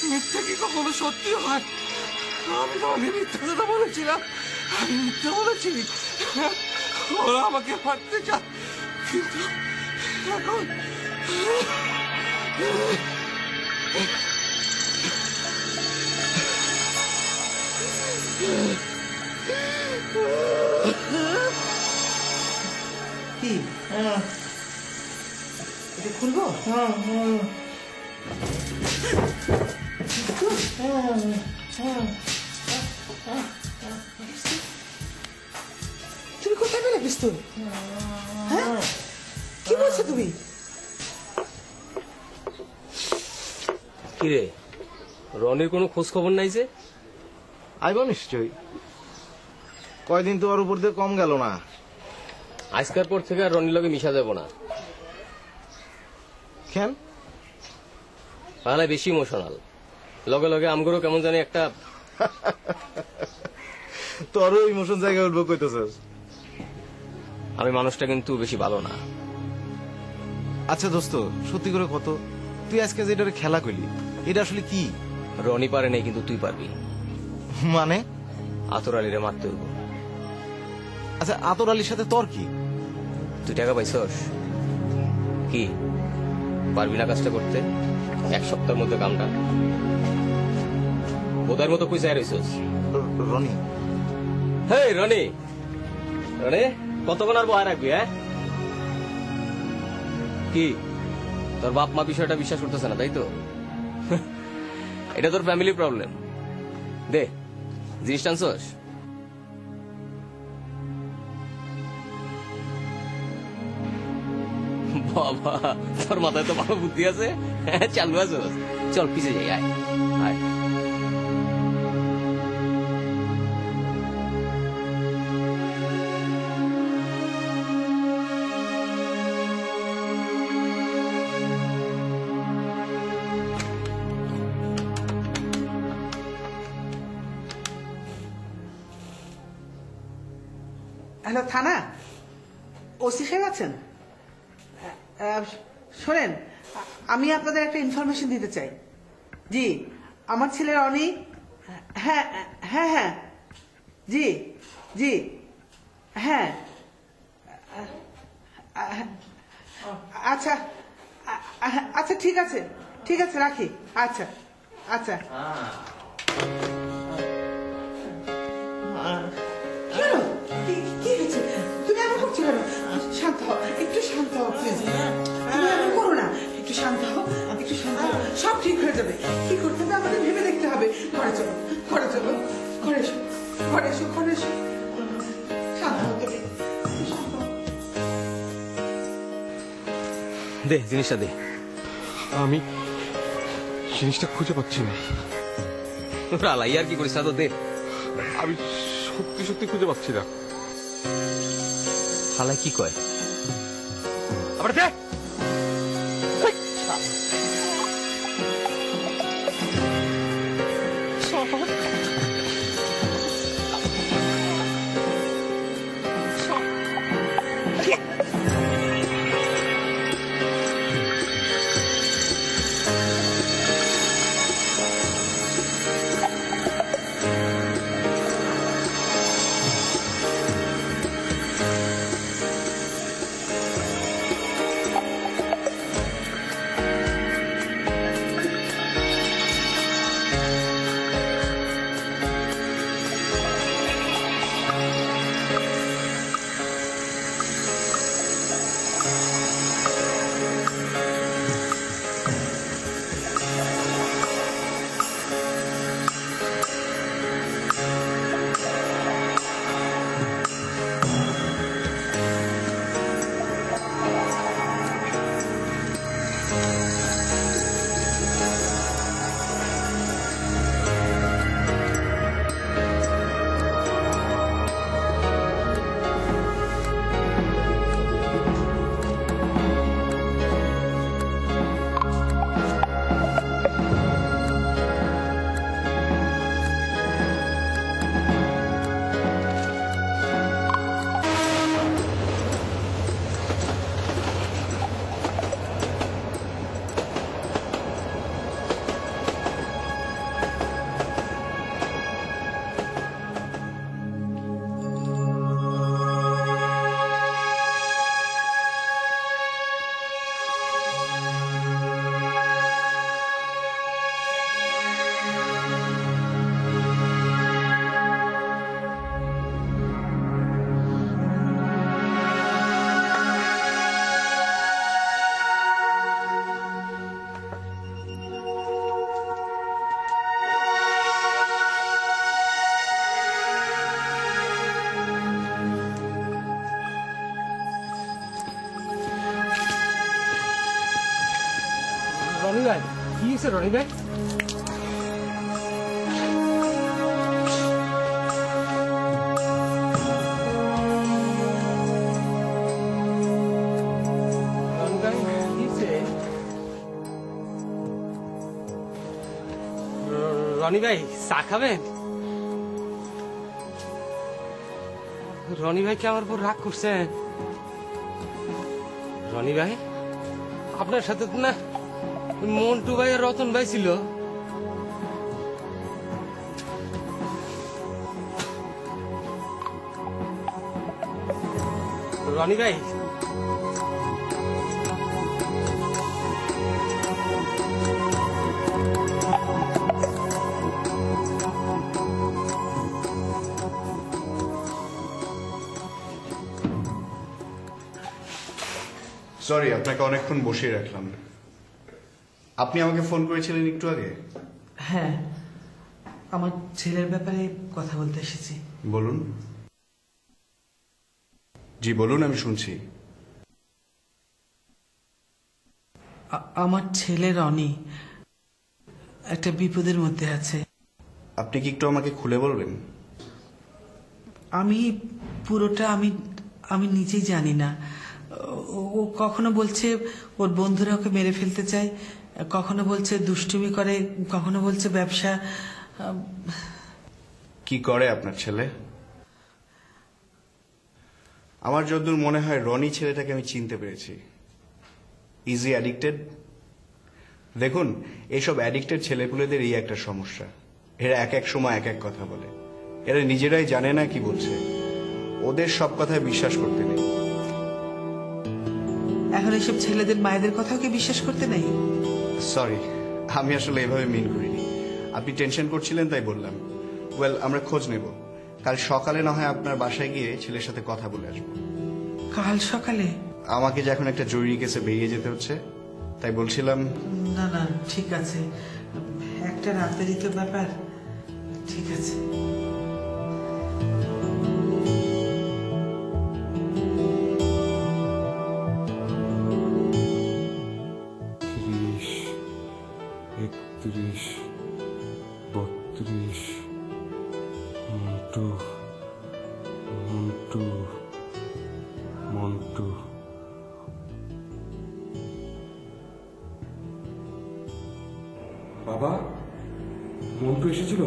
মিথ্যা কি কখনো সত্যি হয়? আমি তোমাকে মিথ্যা কথা বলেছিলাম, আমি মিথ্যা বলেছি। ওরা আমাকে মারতে চায়, কিন্তু এখন কি এটা খুলবো? তুমি কোথায় পেলে পিস্তল? হ্যাঁ, কি বলছো তুমি? কিরে, রনির কোনো খোঁজ খবর নাই যে? আইব নিশ্চয়ই, কয়দিন তো ওর উপর দিয়ে কম গেল না। আজকের পর থেকে আর রনির লগে মিশা যাব না। কেন? তাহলে বেশি ইমোশনাল, লগে লগে আমগরও কেমন জানি একটা। তোরও ইমোশন জায়গায় উঠবো কইতেছস? আমি মানুষটা কিন্তু বেশি ভালো না। আচ্ছা দোস্ত, সত্যি করে কত, তুই আজকে যেটা খেলা কইলি এটা আসলে কি? রনি পারে নাই, কিন্তু তুই পারবি। মানে? আতর আলীরে মারতে হইব। আচ্ছা, আতর আলীর সাথে তোর কি? তুই টাকা পাইছস কি? পারবি না কাজটা করতে? এক সপ্তাহের মধ্যে কামটা বোধার মতো কই চাই রইছস? রনি, হেই রনি, রনি কতক্ষণ আর বহায় রাখবি? হ্যাঁ, কি তোর বাপ মা বিষয়টা বিশ্বাস করতেছে না, তাই তো? এটা তোর ফ্যামিলি প্রবলেম। দে জিনিসটা আনছস? বাবা, তোর মাথায় তো ভালো বুদ্ধি আছে, চালু আছস। চল পিছে যাই, আয় আয়। হ্যালো, থানা ওসি সাহেব আছেন? শোনেন, আমি আপনাদের একটা ইনফরমেশন দিতে চাই। জি, আমার ছেলের রনি। হ্যাঁ হ্যাঁ হ্যাঁ, জি জি হ্যাঁ। আচ্ছা আচ্ছা, ঠিক আছে ঠিক আছে, রাখি। আচ্ছা আচ্ছা। কি হয়েছে? তুমি এমন করছো কেন? শান্ত হও, একটু শান্ত হও প্লিজ। তুমি এমন করো না, একটু শান্ত হও, একটু শান্ত হও, সব ঠিক হয়ে যাবে। কি করতে হবে আমাদের ভেবে দেখতে হবে। ঘরে চলো, ঘরে চলো, ঘরে এসো, ঘরে এসো, ঘরে এসো। শান্ত হও তুমি, শান্ত হও। দে জিনিসটা দে। আমি জিনিসটা খুঁজে পাচ্ছি না। আর কি করিস? তো দে। আমি সত্যি সত্যি খুঁজে পাচ্ছি না। হালাই কি কয়? আবার দে। আছে রনি ভাই? রনি ভাই, কি হইছে? রনি ভাই, চা খাবেন? রনি ভাই কি আমার উপর রাগ করছেন? রনি ভাই, আপনার সাথে তো না মন্টু ভাই আর রতন ভাই ছিল। রনি ভাই, সরি আপনাকে অনেকক্ষণ বসিয়ে রাখলাম। আপনি আমাকে ফোন করেছিলেন একটু আগে। হ্যাঁ, আমার ছেলের ব্যাপারে কথা বলতে এসেছি। বলুন। জি বলুন, আমি শুনছি। আমার ছেলে রনি একটা বিপদের মধ্যে আছে। আপনি কি একটু আমাকে খুলে বলবেন? আমি পুরোটা আমি নিজেই জানি না। ও কখনো বলছে ওর বন্ধুরা ওকে মেরে ফেলতে চায়, কখনো বলছে দুষ্টুমি করে, কখনো বলছে ব্যবসা। কি করে আপনার ছেলে? আমার যতদূর মনে হয় রনি ছেলেটাকে আমি চিনতে পেরেছি। Easy addicted. দেখুন, এইসব অ্যাডিক্টেড ছেলেপুলেদের এই একটা সমস্যা, এরা এক এক সময় এক এক কথা বলে। এরা নিজেরাই জানে না কি বলছে, ওদের সব কথায় বিশ্বাস করতে নেই। এখন এসব ছেলেদের মায়েদের কথাও কি বিশ্বাস করতে নেই? সরি, আমি আসলে এভাবে মিন করিনি। আপনি টেনশন করছিলেন তাই বললাম। ওয়েল, আমরা খোঁজ নেব। কাল সকালে না হয় আপনার বাসায় গিয়ে ছেলের সাথে কথা বলে আসবো। কাল সকালে? আমাকে যে এখন একটা জরুরি কেসে বেরিয়ে যেতে হচ্ছে, তাই বলছিলাম। না না, ঠিক আছে, একটা রাতেরই তো ব্যাপার। ঠিক আছে। একত্রিশ, বত্রিশ, মন্টু মন্টু মন্টু। বাবা, মন্টু এসেছিল?